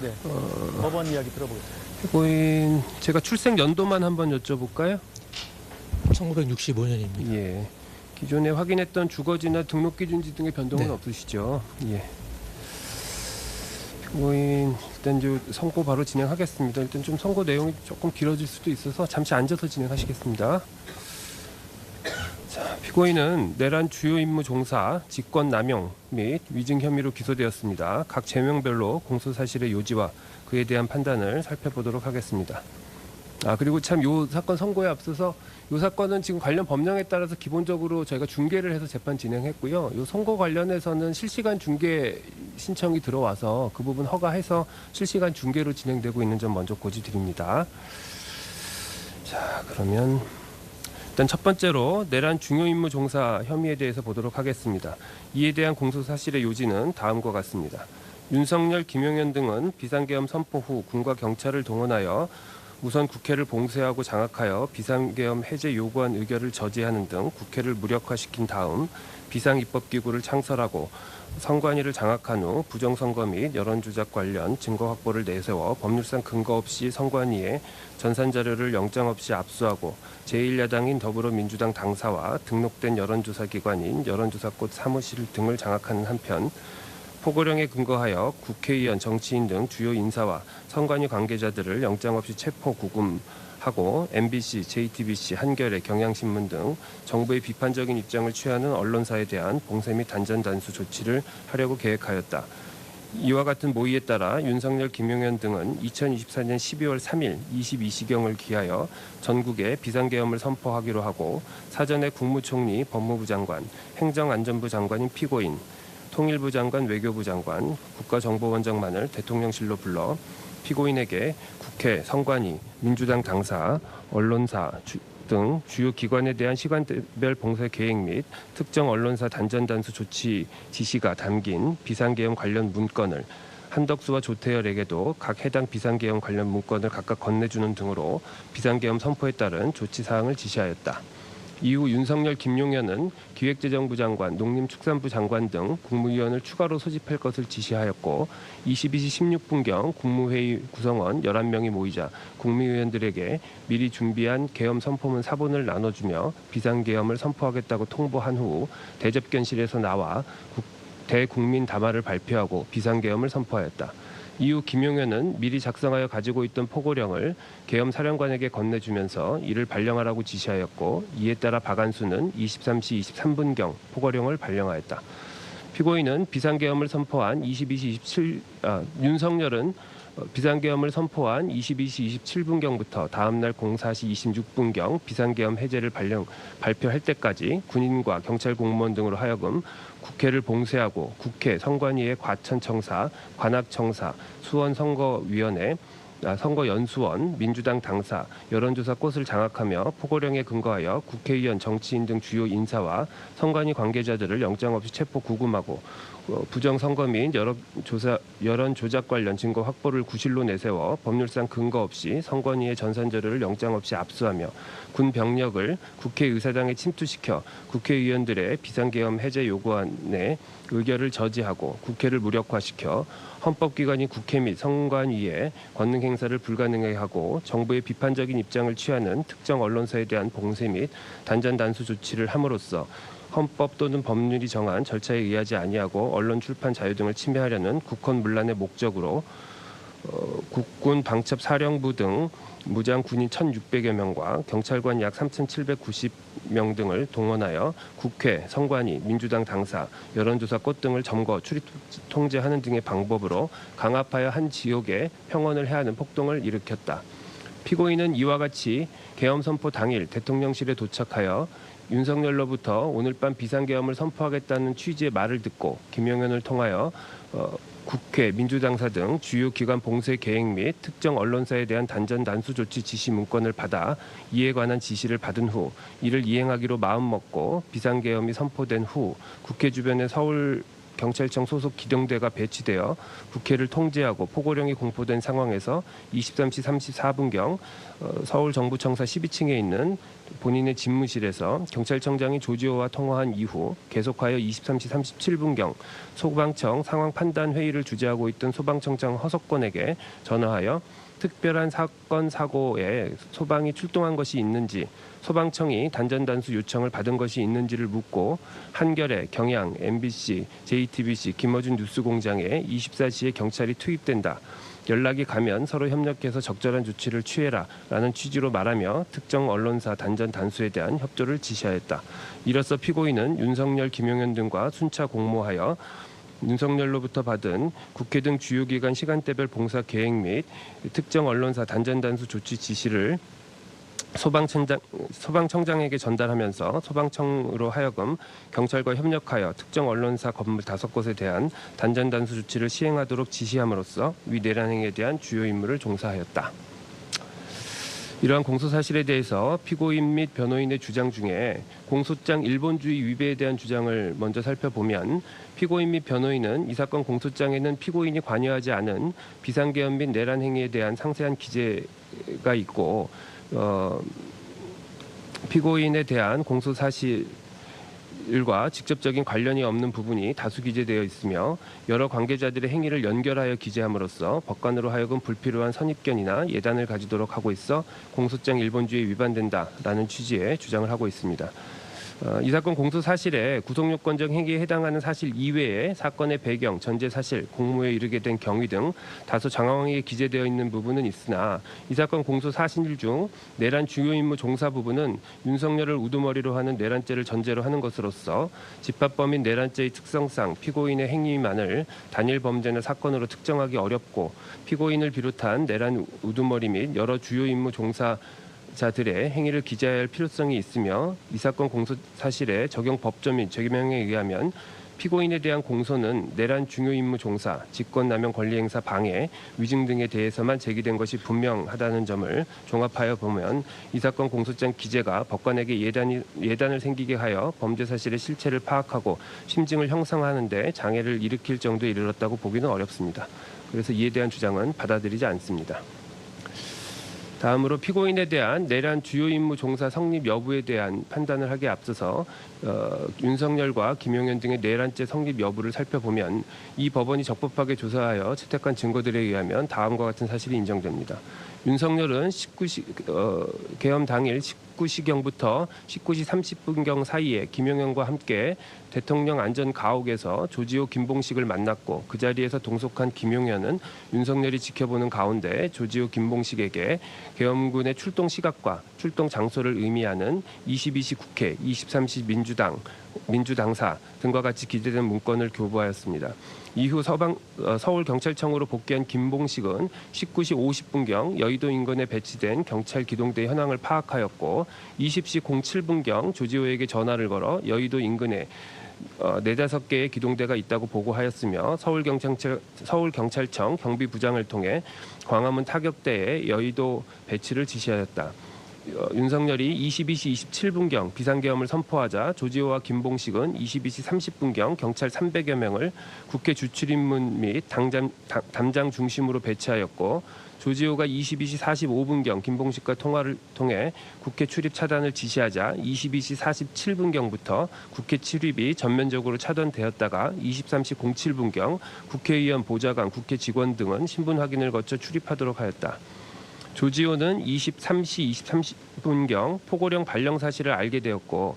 네. 법원 이야기 들어보겠습니다. 피고인 제가 출생 연도만 한번 여쭤볼까요? 1965년입니다. 예. 기존에 확인했던 주거지나 등록기준지 등의 변동은 네. 없으시죠? 예. 피고인 일단 이제 선고 바로 진행하겠습니다. 일단 좀 선고 내용이 조금 길어질 수도 있어서 잠시 앉아서 진행하시겠습니다. 자, 피고인은 내란 주요 임무 종사, 직권 남용 및 위증 혐의로 기소되었습니다. 각 제명별로 공소 사실의 요지와 그에 대한 판단을 살펴보도록 하겠습니다. 그리고 참 요 사건 선고에 앞서서 요 사건은 지금 관련 법령에 따라서 기본적으로 저희가 중계를 해서 재판 진행했고요. 요 선고 관련해서는 실시간 중계 신청이 들어와서 그 부분 허가해서 실시간 중계로 진행되고 있는 점 먼저 고지드립니다. 자, 그러면 일단 첫 번째로 내란 중요 임무 종사 혐의에 대해서 보도록 하겠습니다. 이에 대한 공소 사실의 요지는 다음과 같습니다. 윤석열, 김용현 등은 비상계엄 선포 후 군과 경찰을 동원하여 우선 국회를 봉쇄하고 장악하여 비상계엄 해제 요구안 의결을 저지하는 등 국회를 무력화시킨 다음 비상입법기구를 창설하고 선관위를 장악한 후 부정선거 및 여론조작 관련 증거 확보를 내세워 법률상 근거 없이 선관위에 전산자료를 영장 없이 압수하고 제1야당인 더불어민주당 당사와 등록된 여론조사기관인 여론조사꽃 사무실 등을 장악하는 한편 포고령에 근거하여 국회의원, 정치인 등 주요 인사와 선관위 관계자들을 영장 없이 체포 구금하고 MBC, JTBC, 한겨레, 경향신문 등 정부의 비판적인 입장을 취하는 언론사에 대한 봉쇄 및 단전 단수 조치를 하려고 계획하였다. 이와 같은 모의에 따라 윤석열, 김용현 등은 2024년 12월 3일 22시경을 기하여 전국에 비상계엄을 선포하기로 하고 사전에 국무총리, 법무부 장관, 행정안전부 장관인 피고인, 통일부 장관, 외교부 장관, 국가정보원장만을 대통령실로 불러 피고인에게 국회, 선관위, 민주당 당사, 언론사 등 주요 기관에 대한 시간별 봉쇄 계획 및 특정 언론사 단전 단수 조치 지시가 담긴 비상계엄 관련 문건을 한덕수와 조태열에게도 각 해당 비상계엄 관련 문건을 각각 건네주는 등으로 비상계엄 선포에 따른 조치 사항을 지시하였다. 이후 윤석열, 김용현은 기획재정부 장관, 농림축산부 장관 등 국무위원을 추가로 소집할 것을 지시하였고 22시 16분경 국무회의 구성원 11명이 모이자 국무위원들에게 미리 준비한 계엄 선포문 사본을 나눠주며 비상계엄을 선포하겠다고 통보한 후 대접견실에서 나와 대국민 담화를 발표하고 비상계엄을 선포하였다. 이후 김용현은 미리 작성하여 가지고 있던 포고령을 계엄 사령관에게 건네주면서 이를 발령하라고 지시하였고 이에 따라 박안수는 23시 23분경 포고령을 발령하였다. 피고인은 비상계엄을 선포한 22시 27 윤석열은 비상계엄을 선포한 22시 27분경부터 다음날 04시 26분경 비상계엄 해제를 발표할 때까지 군인과 경찰 공무원 등으로 하여금 국회를 봉쇄하고 국회, 선관위의 과천청사, 관악청사, 수원선거위원회, 선거연수원, 민주당 당사, 여론조사꽃을 장악하며 포고령에 근거하여 국회의원, 정치인 등 주요 인사와 선관위 관계자들을 영장 없이 체포 구금하고 부정선거 및 여론조작 관련 증거 확보를 구실로 내세워 법률상 근거 없이 선관위의 전산자료를 영장 없이 압수하며 군 병력을 국회의사당에 침투시켜 국회의원들의 비상계엄 해제 요구안에 의결을 저지하고 국회를 무력화시켜 헌법기관인 국회 및 선관위의 권능 행사를 불가능하게 하고 정부의 비판적인 입장을 취하는 특정 언론사에 대한 봉쇄 및 단전 단수 조치를 함으로써 헌법 또는 법률이 정한 절차에 의하지 아니하고 언론 출판 자유 등을 침해하려는 국헌 문란의 목적으로 국군 방첩 사령부 등 무장 군인 1,600여 명과 경찰관 약 3,790명 등을 동원하여 국회, 선관위, 민주당 당사, 여론조사꽃 등을 점거, 출입 통제하는 등의 방법으로 강압하여 한 지역에 평원을 해하는 폭동을 일으켰다. 피고인은 이와 같이 계엄 선포 당일 대통령실에 도착하여 윤석열로부터 오늘 밤 비상계엄을 선포하겠다는 취지의 말을 듣고 김용현을 통하여 국회, 민주당사 등 주요 기관 봉쇄 계획 및 특정 언론사에 대한 단전 단수 조치 지시 문건을 받아 이에 관한 지시를 받은 후 이를 이행하기로 마음먹고 비상계엄이 선포된 후 국회 주변의 서울 경찰청 소속 기동대가 배치되어 국회를 통제하고 포고령이 공포된 상황에서 23시 34분경 서울 정부청사 12층에 있는 본인의 집무실에서 경찰청장이 조지호와 통화한 이후 계속하여 23시 37분경 소방청 상황 판단 회의를 주재하고 있던 소방청장 허석권에게 전화하여 특별한 사건 사고에 소방이 출동한 것이 있는지, 소방청이 단전단수 요청을 받은 것이 있는지를 묻고 한겨레, 경향, MBC, JTBC, 김어준 뉴스공장에 24시에 경찰이 투입된다. 연락이 가면 서로 협력해서 적절한 조치를 취해라 라는 취지로 말하며 특정 언론사 단전 단수에 대한 협조를 지시하였다. 이로써 피고인은 윤석열, 김용현 등과 순차 공모하여 윤석열로부터 받은 국회 등 주요 기관 시간대별 봉사 계획 및 특정 언론사 단전 단수 조치 지시를 소방청장에게 전달하면서 소방청으로 하여금 경찰과 협력하여 특정 언론사 건물 5곳에 대한 단전 단수 조치를 시행하도록 지시함으로써 위 내란 행위에 대한 주요 임무를 종사하였다. 이러한 공소 사실에 대해서 피고인 및 변호인의 주장 중에 공소장 일본주의 위배에 대한 주장을 먼저 살펴보면, 피고인 및 변호인은 이 사건 공소장에는 피고인이 관여하지 않은 비상계엄 및 내란 행위에 대한 상세한 기재가 있고, 피고인에 대한 공소 사실과 직접적인 관련이 없는 부분이 다수 기재되어 있으며 여러 관계자들의 행위를 연결하여 기재함으로써 법관으로 하여금 불필요한 선입견이나 예단을 가지도록 하고 있어 공소장 일본주의에 위반된다라는 취지의 주장을 하고 있습니다. 이 사건 공소 사실에 구속요건적 행위에 해당하는 사실 이외에 사건의 배경, 전제 사실, 공모에 이르게 된 경위 등 다소 장황하게 기재되어 있는 부분은 있으나 이 사건 공소 사실 중 내란 주요 임무 종사 부분은 윤석열을 우두머리로 하는 내란죄를 전제로 하는 것으로서 집합범인 내란죄의 특성상 피고인의 행위만을 단일 범죄나 사건으로 특정하기 어렵고, 피고인을 비롯한 내란 우두머리 및 여러 주요 임무 종사 자들의 행위를 기재해야 할 필요성이 있으며, 이 사건 공소 사실의 적용 법조 및 죄명에 의하면 피고인에 대한 공소는 내란 중요 임무 종사, 직권남용 권리행사 방해, 위증 등에 대해서만 제기된 것이 분명하다는 점을 종합하여 보면 이 사건 공소장 기재가 법관에게 예단을 생기게 하여 범죄 사실의 실체를 파악하고 심증을 형성하는 데 장애를 일으킬 정도에 이르렀다고 보기는 어렵습니다. 그래서 이에 대한 주장은 받아들이지 않습니다. 다음으로 피고인에 대한 내란 주요 임무 종사 성립 여부에 대한 판단을 하기에 앞서서 윤석열과 김용현 등의 내란죄 성립 여부를 살펴보면 이 법원이 적법하게 조사하여 채택한 증거들에 의하면 다음과 같은 사실이 인정됩니다. 윤석열은 계엄 당일 19시경부터 19시 30분경 사이에 김용현과 함께 대통령 안전 가옥에서 조지호 김봉식을 만났고, 그 자리에서 동석한 김용현은 윤석열이 지켜보는 가운데 조지호 김봉식에게 계엄군의 출동 시각과 출동 장소를 의미하는 22시 국회, 23시 민주당사 등과 같이 기재된 문건을 교부하였습니다. 이후 서울경찰청으로 복귀한 김봉식은 19시 50분경 여의도 인근에 배치된 경찰 기동대 현황을 파악하였고, 20시 07분경 조지호에게 전화를 걸어 여의도 인근에 4-5개의 기동대가 있다고 보고하였으며, 서울경찰청 경비부장을 통해 광화문 타격대에 여의도 배치를 지시하였다. 윤석열이 22시 27분경 비상계엄을 선포하자 조지호와 김봉식은 22시 30분경 경찰 300여 명을 국회 주출입문 및 담장 중심으로 배치하였고, 조지호가 22시 45분경 김봉식과 통화를 통해 국회 출입 차단을 지시하자 22시 47분경부터 국회 출입이 전면적으로 차단되었다가 23시 07분경 국회의원, 보좌관, 국회 직원 등은 신분 확인을 거쳐 출입하도록 하였다. 조지호는 23시 23분경 포고령 발령 사실을 알게 되었고,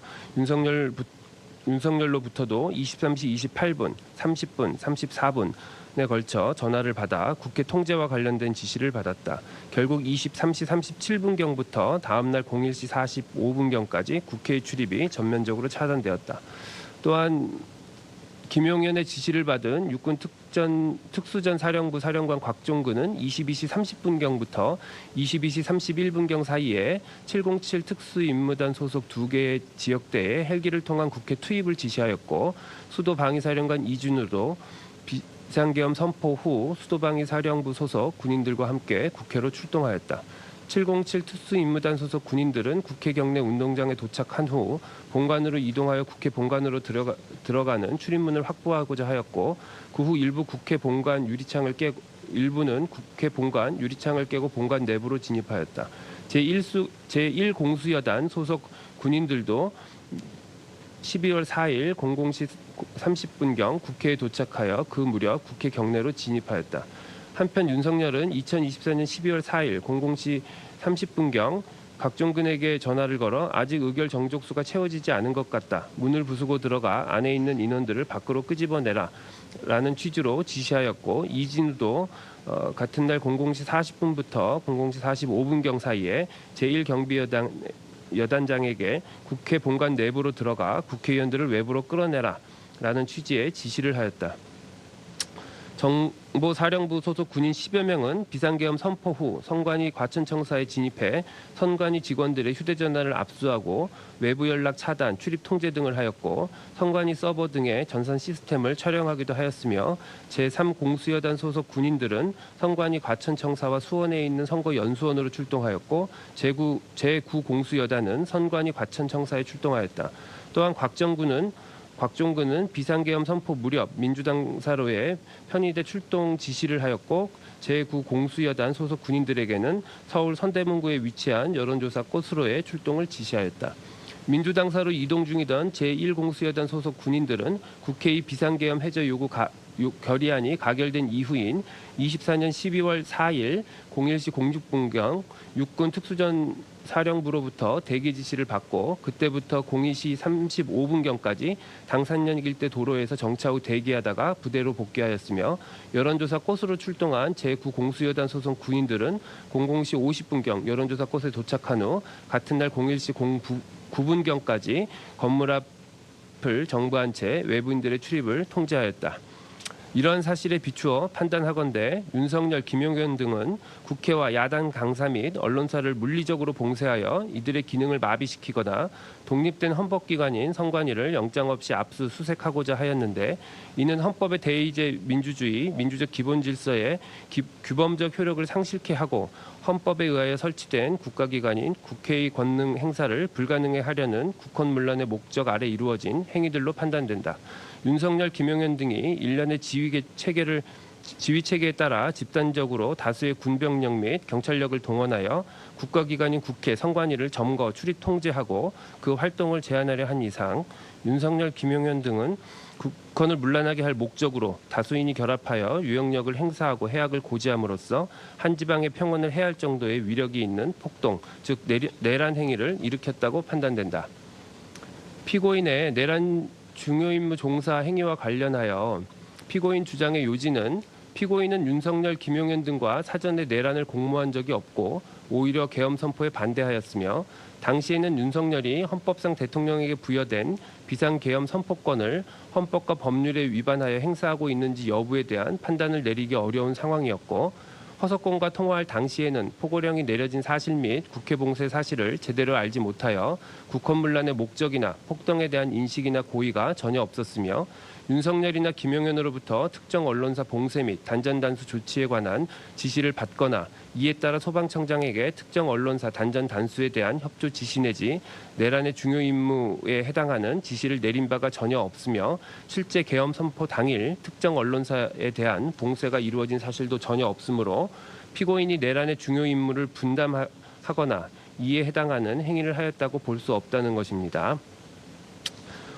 윤석열로부터도 23시 28분, 30분, 34분에 걸쳐 전화를 받아 국회 통제와 관련된 지시를 받았다. 결국 23시 37분경부터 다음날 01시 45분경까지 국회의 출입이 전면적으로 차단되었다. 또한 김용현의 지시를 받은 육군 특수전 사령부 사령관 곽종근은 22시 30분경부터 22시 31분경 사이에 707 특수임무단 소속 2개의 지역대에 헬기를 통한 국회 투입을 지시하였고, 수도방위사령관 이준우도 비상계엄 선포 후 수도방위사령부 소속 군인들과 함께 국회로 출동하였다. 707 특수임무단 소속 군인들은 국회 경내 운동장에 도착한 후 본관으로 이동하여 국회 본관으로 들어가는 출입문을 확보하고자 하였고, 그 후 일부는 국회 본관 유리창을 깨고 본관 내부로 진입하였다. 제1공수여단 소속 군인들도 12월 4일 00시 30분경 국회에 도착하여 그 무렵 국회 경내로 진입하였다. 한편 윤석열은 2024년 12월 4일 00시 30분경 각종근에게 전화를 걸어 아직 의결 정족수가 채워지지 않은 것 같다. 문을 부수고 들어가 안에 있는 인원들을 밖으로 끄집어내라 라는 취지로 지시하였고, 이진우도 같은 날 00시 40분부터 00시 45분경 사이에 제1경비여단장에게 국회 본관 내부로 들어가 국회의원들을 외부로 끌어내라 라는 취지의 지시를 하였다. 정보사령부 소속 군인 10여 명은 비상계엄 선포 후 선관위 과천청사에 진입해 선관위 직원들의 휴대전화를 압수하고 외부 연락 차단, 출입 통제 등을 하였고, 선관위 서버 등의 전산 시스템을 촬영하기도 하였으며, 제3공수여단 소속 군인들은 선관위 과천청사와 수원에 있는 선거연수원으로 출동하였고, 제9공수여단은 선관위 과천청사에 출동하였다. 또한 곽종근은 비상계엄 선포 무렵 민주당 사로에 편의대 출동 지시를 하였고, 제9공수여단 소속 군인들에게는 서울 서대문구에 위치한 여론조사 꽃으로의 출동을 지시하였다. 민주당 사로 이동 중이던 제1공수여단 소속 군인들은 국회의 비상계엄 해제 요구 결의안이 가결된 이후인 24년 12월 4일 01시 06분경 육군 특수전 사령부로부터 대기 지시를 받고, 그때부터 02시 35분경까지 당산역 일대 도로에서 정차 후 대기하다가 부대로 복귀하였으며, 여론조사 꽃으로 출동한 제9공수여단 소속 군인들은 00시 50분경 여론조사 꽃에 도착한 후 같은 날 01시 09분경까지 건물 앞을 정부한 채 외부인들의 출입을 통제하였다. 이런 사실에 비추어 판단하건대 윤석열, 김용현 등은 국회와 야당 강사 및 언론사를 물리적으로 봉쇄하여 이들의 기능을 마비시키거나 독립된 헌법기관인 선관위를 영장 없이 압수수색하고자 하였는데, 이는 헌법의 대의제 민주적 기본질서의 규범적 효력을 상실케 하고 헌법에 의하여 설치된 국가기관인 국회의 권능 행사를 불가능해 하려는 국헌문란의 목적 아래 이루어진 행위들로 판단된다. 윤석열, 김용현 등이 일련의 지휘 체계에 따라 집단적으로 다수의 군병력 및 경찰력을 동원하여 국가기관인 국회, 선관위를 점거, 출입 통제하고 그 활동을 제한하려 한 이상, 윤석열, 김용현 등은 국헌을 문란하게 할 목적으로 다수인이 결합하여 유형력을 행사하고 해악을 고지함으로써 한 지방의 평온을 해할 정도의 위력이 있는 폭동, 즉 내란 행위를 일으켰다고 판단된다. 피고인의 내란 중요임무 종사 행위와 관련하여 피고인 주장의 요지는, 피고인은 윤석열, 김용현 등과 사전에 내란을 공모한 적이 없고 오히려 계엄 선포에 반대하였으며, 당시에는 윤석열이 헌법상 대통령에게 부여된 비상계엄 선포권을 헌법과 법률에 위반하여 행사하고 있는지 여부에 대한 판단을 내리기 어려운 상황이었고, 허석권과 통화할 당시에는 포고령이 내려진 사실 및 국회 봉쇄 사실을 제대로 알지 못하여 국헌문란의 목적이나 폭동에 대한 인식이나 고의가 전혀 없었으며, 윤석열이나 김용현으로부터 특정 언론사 봉쇄 및 단전단수 조치에 관한 지시를 받거나 이에 따라 소방청장에게 특정 언론사 단전단수에 대한 협조 지시 내지 내란의 중요 임무에 해당하는 지시를 내린 바가 전혀 없으며, 실제 계엄 선포 당일 특정 언론사에 대한 봉쇄가 이루어진 사실도 전혀 없으므로 피고인이 내란의 중요 임무를 분담하거나 이에 해당하는 행위를 하였다고 볼 수 없다는 것입니다.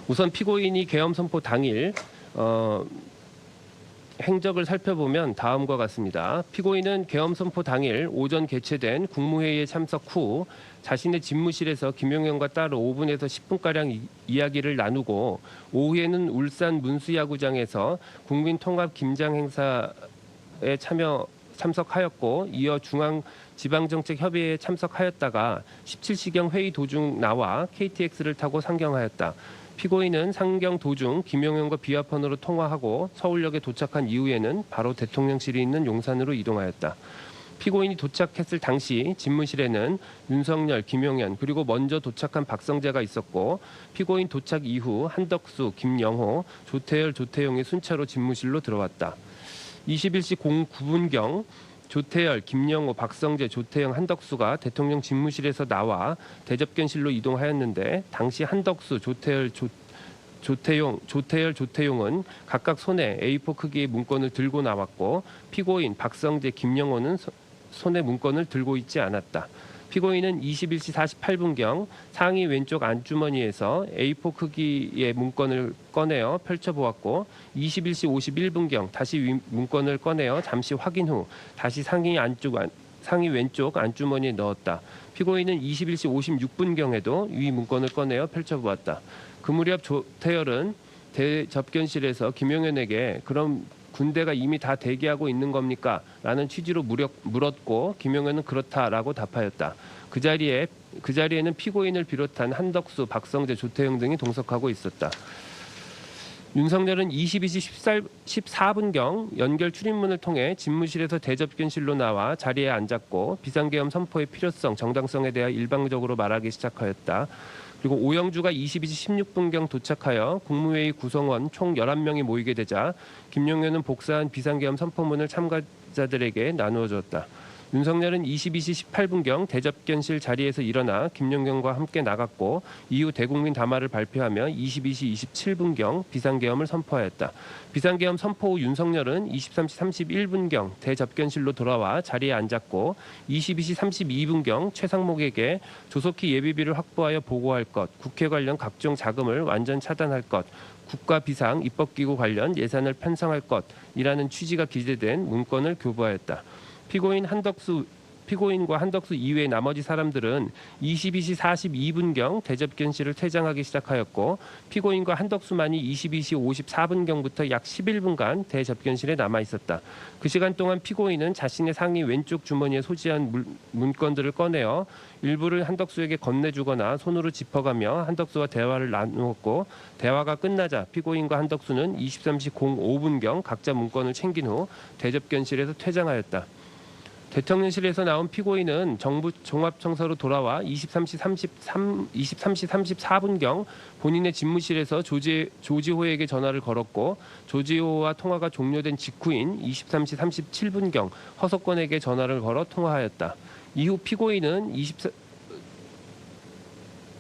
우선 피고인이 계엄 선포 당일 행적을 살펴보면 다음과 같습니다. 피고인은 계엄 선포 당일 오전 개최된 국무회의에 참석 후 자신의 집무실에서 김용현과 따로 5분에서 10분가량 이야기를 나누고, 오후에는 울산 문수야구장에서 국민통합 김장 행사에 참석하였고, 이어 중앙지방정책협의회에 참석하였다가 17시경 회의 도중 나와 KTX를 타고 상경하였다. 피고인은 상경 도중 김용현과 비화폰으로 통화하고 서울역에 도착한 이후에는 바로 대통령실이 있는 용산으로 이동하였다. 피고인이 도착했을 당시 집무실에는 윤석열, 김용현 그리고 먼저 도착한 박성재가 있었고, 피고인 도착 이후 한덕수, 김영호, 조태열, 조태용이 순차로 집무실로 들어왔다. 21시 09분경 조태열, 김영호, 박성재, 조태영, 한덕수가 대통령 집무실에서 나와 대접견실로 이동하였는데 당시 한덕수, 조태용은 각각 손에 A4 크기의 문건을 들고 나왔고 피고인 박성재, 김영호는 손에 문건을 들고 있지 않았다. 피고인은 21시 48분경 상의 왼쪽 안주머니에서 A4 크기의 문건을 꺼내어 펼쳐보았고 21시 51분경 다시 문건을 꺼내어 잠시 확인 후 다시 상의 왼쪽 안주머니에 넣었다. 피고인은 21시 56분경에도 위 문건을 꺼내어 펼쳐보았다. 그 무렵 조태열은 대접견실에서 김용현에게 그럼 군대가 이미 다 대기하고 있는 겁니까? 라는 취지로 물었고 김용현은 그렇다라고 답하였다. 그 자리에는 피고인을 비롯한 한덕수, 박성재, 조태영 등이 동석하고 있었다. 윤석열은 22시 14분경 연결 출입문을 통해 집무실에서 대접견실로 나와 자리에 앉았고 비상계엄 선포의 필요성, 정당성에 대해 일방적으로 말하기 시작하였다. 그리고 오영주가 22시 16분경 도착하여 국무회의 구성원 총 11명이 모이게 되자 김용현은 복사한 비상계엄 선포문을 참가자들에게 나누어 주었다. 윤석열은 22시 18분경 대접견실 자리에서 일어나 김용현과 함께 나갔고 이후 대국민 담화를 발표하며 22시 27분경 비상계엄을 선포하였다. 비상계엄 선포 후 윤석열은 23시 31분경 대접견실로 돌아와 자리에 앉았고 22시 32분경 최상목에게 조속히 예비비를 확보하여 보고할 것, 국회 관련 각종 자금을 완전 차단할 것, 국가 비상 입법기구 관련 예산을 편성할 것이라는 취지가 기재된 문건을 교부하였다. 피고인과 한덕수 이외의 나머지 사람들은 22시 42분경 대접견실을 퇴장하기 시작하였고 피고인과 한덕수만이 22시 54분경부터 약 11분간 대접견실에 남아 있었다. 그 시간 동안 피고인은 자신의 상의 왼쪽 주머니에 소지한 문건들을 꺼내어 일부를 한덕수에게 건네주거나 손으로 짚어가며 한덕수와 대화를 나누었고 대화가 끝나자 피고인과 한덕수는 23시 05분경 각자 문건을 챙긴 후 대접견실에서 퇴장하였다. 대통령실에서 나온 피고인은 정부 종합청사로 돌아와 23시 34분경 본인의 집무실에서 조지호에게 전화를 걸었고 조지호와 통화가 종료된 직후인 23시 37분경 허석권에게 전화를 걸어 통화하였다. 이후 피고인은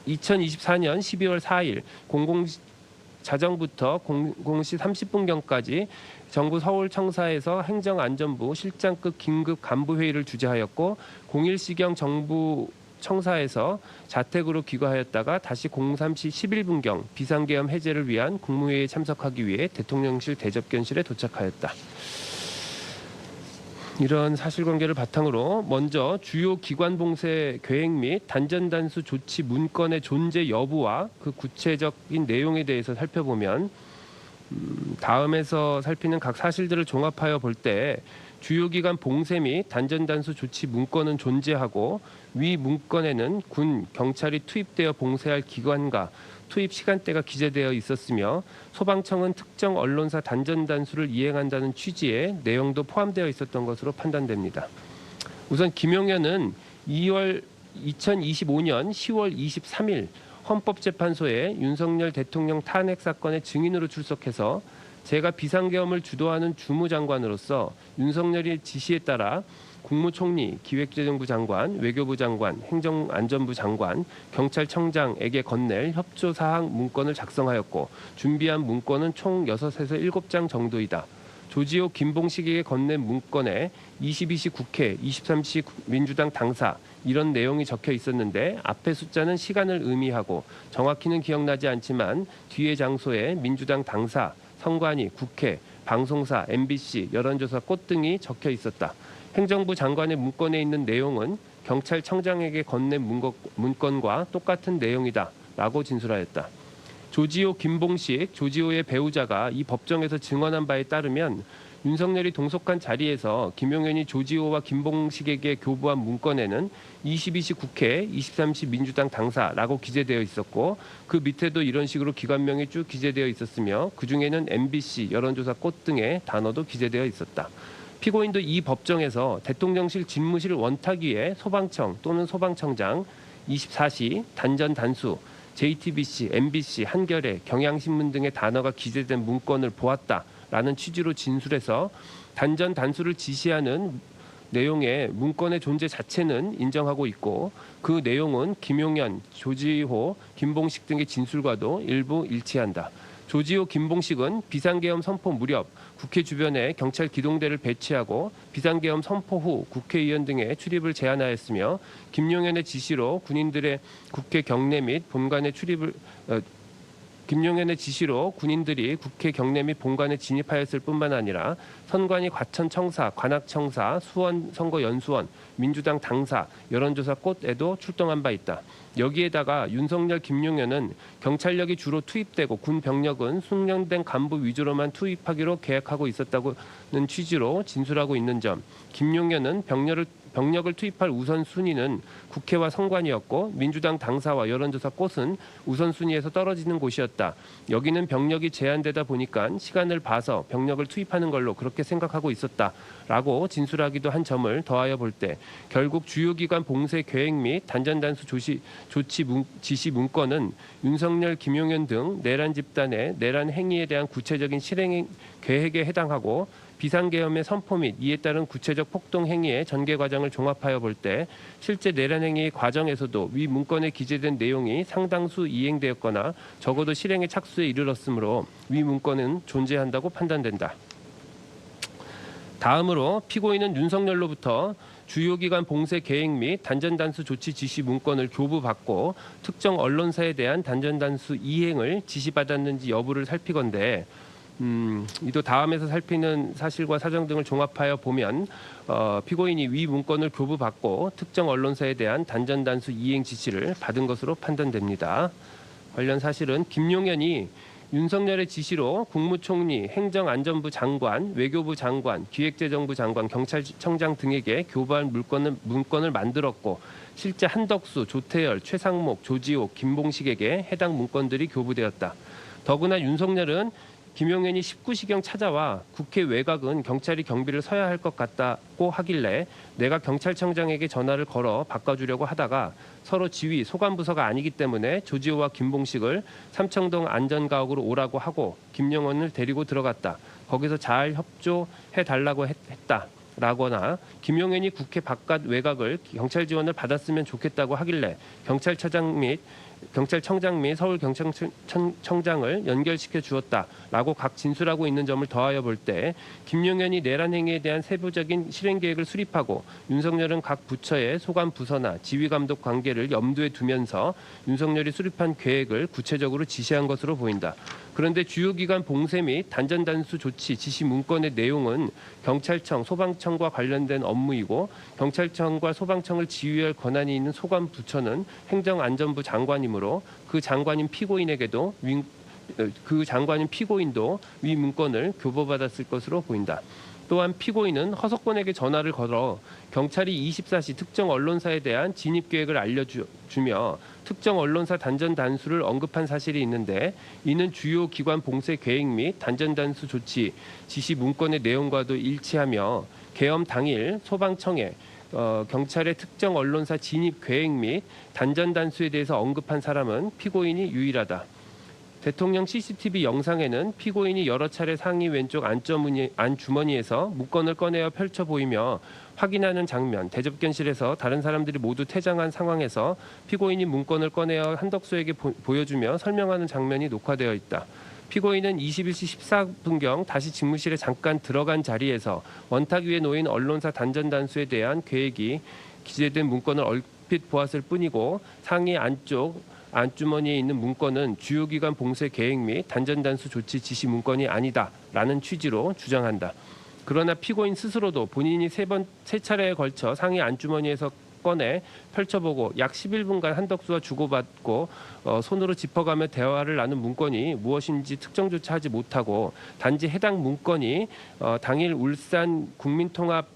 2024년 12월 4일 자정부터 00시 30분경까지 정부 서울청사에서 행정안전부 실장급 긴급 간부회의를 주재하였고 01시경 정부 청사에서 자택으로 귀가하였다가 다시 03시 11분경 비상계엄 해제를 위한 국무회의에 참석하기 위해 대통령실 대접견실에 도착하였다. 이런 사실관계를 바탕으로 먼저 주요 기관 봉쇄 계획 및 단전단수 조치 문건의 존재 여부와 그 구체적인 내용에 대해서 살펴보면 다음에서 살피는 각 사실들을 종합하여 볼 때 주요 기관 봉쇄 및 단전단수 조치 문건은 존재하고 위 문건에는 군, 경찰이 투입되어 봉쇄할 기관과 투입 시간대가 기재되어 있었으며 소방청은 특정 언론사 단전단수를 이행한다는 취지의 내용도 포함되어 있었던 것으로 판단됩니다. 우선 김용현은 2025년 10월 23일 헌법재판소에 윤석열 대통령 탄핵 사건의 증인으로 출석해서 제가 비상계엄을 주도하는 주무장관으로서 윤석열의 지시에 따라 국무총리, 기획재정부 장관, 외교부 장관, 행정안전부 장관, 경찰청장에게 건넬 협조사항 문건을 작성하였고 준비한 문건은 총 6에서 7장 정도이다. 조지호, 김봉식에게 건넨 문건에 22시 국회, 23시 민주당 당사 이런 내용이 적혀 있었는데 앞의 숫자는 시간을 의미하고 정확히는 기억나지 않지만 뒤의 장소에 민주당 당사, 선관위, 국회, 방송사, MBC, 여론조사 꽃 등이 적혀 있었다. 행정부 장관의 문건에 있는 내용은 경찰청장에게 건넨 문건과 똑같은 내용이다 라고 진술하였다. 조지호, 김봉식, 조지호의 배우자가 이 법정에서 증언한 바에 따르면 윤석열이 동석한 자리에서 김용현이 조지호와 김봉식에게 교부한 문건에는 22시 국회, 23시 민주당 당사라고 기재되어 있었고 그 밑에도 이런 식으로 기관명이 쭉 기재되어 있었으며 그중에는 MBC, 여론조사 꽃 등의 단어도 기재되어 있었다. 피고인도 이 법정에서 대통령실 집무실 원탁위에 소방청 또는 소방청장, 24시, 단전 단수, JTBC, MBC, 한겨레, 경향신문 등의 단어가 기재된 문건을 보았다라는 취지로 진술해서 단전 단수를 지시하는 내용의 문건의 존재 자체는 인정하고 있고 그 내용은 김용현, 조지호, 김봉식 등의 진술과도 일부 일치한다. 조지호, 김봉식은 비상계엄 선포 무렵 국회 주변에 경찰 기동대를 배치하고 비상계엄 선포 후 국회의원 등의 출입을 제한하였으며 김용현의 지시로 군인들의 국회 경내 및 본관에 출입을 김용현의 지시로 군인들이 국회 경내 및 본관에 진입하였을 뿐만 아니라 선관위 과천청사, 관악청사, 수원선거연수원, 민주당 당사, 여론조사 꽃에도 출동한 바 있다. 여기에다가 윤석열, 김용현은 경찰력이 주로 투입되고 군 병력은 숙련된 간부 위주로만 투입하기로 계획하고 있었다는 취지로 진술하고 있는 점, 김용현은 병력을 투입할 우선순위는 국회와 선관위였고 민주당 당사와 여론조사 꽃은 우선순위에서 떨어지는 곳이었다. 여기는 병력이 제한되다 보니까 시간을 봐서 병력을 투입하는 걸로 그렇게 생각하고 있었다라고 진술하기도 한 점을 더하여 볼 때 결국 주요 기관 봉쇄 계획 및 단전단수 조치 지시 문건은 윤석열, 김용현 등 내란 집단의 내란 행위에 대한 구체적인 실행 계획에 해당하고 비상계엄의 선포 및 이에 따른 구체적 폭동 행위의 전개 과정을 종합하여 볼 때 실제 내란 행위 과정에서도 위 문건에 기재된 내용이 상당수 이행되었거나 적어도 실행의 착수에 이르렀으므로 위 문건은 존재한다고 판단된다. 다음으로 피고인은 윤석열로부터 주요 기관 봉쇄 계획 및 단전단수 조치 지시 문건을 교부받고 특정 언론사에 대한 단전단수 이행을 지시받았는지 여부를 살피건대 이도 다음에서 살피는 사실과 사정 등을 종합하여 보면 피고인이 위 문건을 교부받고 특정 언론사에 대한 단전단수 이행 지시를 받은 것으로 판단됩니다. 관련 사실은 김용현이 윤석열의 지시로 국무총리, 행정안전부 장관, 외교부 장관, 기획재정부 장관, 경찰청장 등에게 교부할 문건을 만들었고 실제 한덕수, 조태열, 최상목, 조지호, 김봉식에게 해당 문건들이 교부되었다. 더구나 윤석열은 김용현이 19시경 찾아와 국회 외곽은 경찰이 경비를 서야 할 것 같다고 하길래 내가 경찰청장에게 전화를 걸어 바꿔주려고 하다가 서로 지휘, 소관부서가 아니기 때문에 조지호와 김봉식을 삼청동 안전가옥으로 오라고 하고 김용현을 데리고 들어갔다. 거기서 잘 협조해달라고 했다. 라거나 김용현이 국회 바깥 외곽을 경찰 지원을 받았으면 좋겠다고 하길래 경찰청장 및 서울경찰청장을 연결시켜 주었다라고 각 진술하고 있는 점을 더하여 볼 때 김용현이 내란 행위에 대한 세부적인 실행 계획을 수립하고 윤석열은 각 부처의 소관 부서나 지휘 감독 관계를 염두에 두면서 윤석열이 수립한 계획을 구체적으로 지시한 것으로 보인다. 그런데 주요 기관 봉쇄 및 단전단수 조치 지시 문건의 내용은 경찰청, 소방청과 관련된 업무이고 경찰청과 소방청을 지휘할 권한이 있는 소관 부처는 행정안전부 장관이므로 그 장관인 피고인도 위 문건을 교부받았을 것으로 보인다. 또한 피고인은 허석권에게 전화를 걸어 경찰이 24시 특정 언론사에 대한 진입 계획을 알려주며 특정 언론사 단전 단수를 언급한 사실이 있는데 이는 주요 기관 봉쇄 계획 및 단전 단수 조치 지시 문건의 내용과도 일치하며 계엄 당일 소방청에 경찰의 특정 언론사 진입 계획 및 단전 단수에 대해서 언급한 사람은 피고인이 유일하다. 대통령 CCTV 영상에는 피고인이 여러 차례 상의 왼쪽 안주머니에서 문건을 꺼내어 펼쳐 보이며 확인하는 장면, 대접견실에서 다른 사람들이 모두 퇴장한 상황에서 피고인이 문건을 꺼내어 한덕수에게 보여주며 설명하는 장면이 녹화되어 있다. 피고인은 21시 14분경 다시 집무실에 잠깐 들어간 자리에서 원탁 위에 놓인 언론사 단전 단수에 대한 계획이 기재된 문건을 얼핏 보았을 뿐이고 상의 안쪽 안주머니에 있는 문건은 주요 기관 봉쇄 계획 및 단전 단수 조치 지시 문건이 아니다라는 취지로 주장한다. 그러나 피고인 스스로도 본인이 세 차례에 걸쳐 상의 안주머니에서 꺼내 펼쳐보고 약 11분간 한덕수와 주고받고 손으로 짚어가며 대화를 나눈 문건이 무엇인지 특정조차 하지 못하고 단지 해당 문건이 당일 울산 국민통합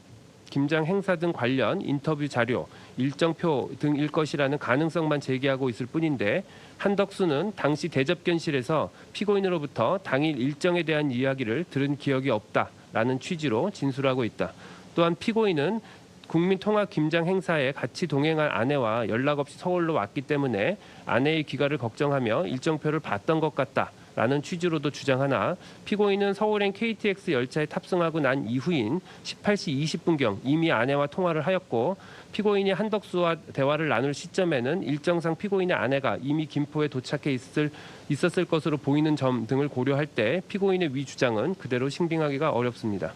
김장 행사 등 관련 인터뷰 자료, 일정표 등일 것이라는 가능성만 제기하고 있을 뿐인데 한덕수는 당시 대접견실에서 피고인으로부터 당일 일정에 대한 이야기를 들은 기억이 없다라는 취지로 진술하고 있다. 또한 피고인은 국민통합 김장 행사에 같이 동행할 아내와 연락 없이 서울로 왔기 때문에 아내의 귀가를 걱정하며 일정표를 봤던 것 같다 라는 취지로도 주장하나 피고인은 서울행 KTX 열차에 탑승하고 난 이후인 18시 20분경 이미 아내와 통화를 하였고 피고인이 한덕수와 대화를 나눌 시점에는 일정상 피고인의 아내가 이미 김포에 도착해 있었을 것으로 보이는 점 등을 고려할 때 피고인의 위 주장은 그대로 신빙하기가 어렵습니다.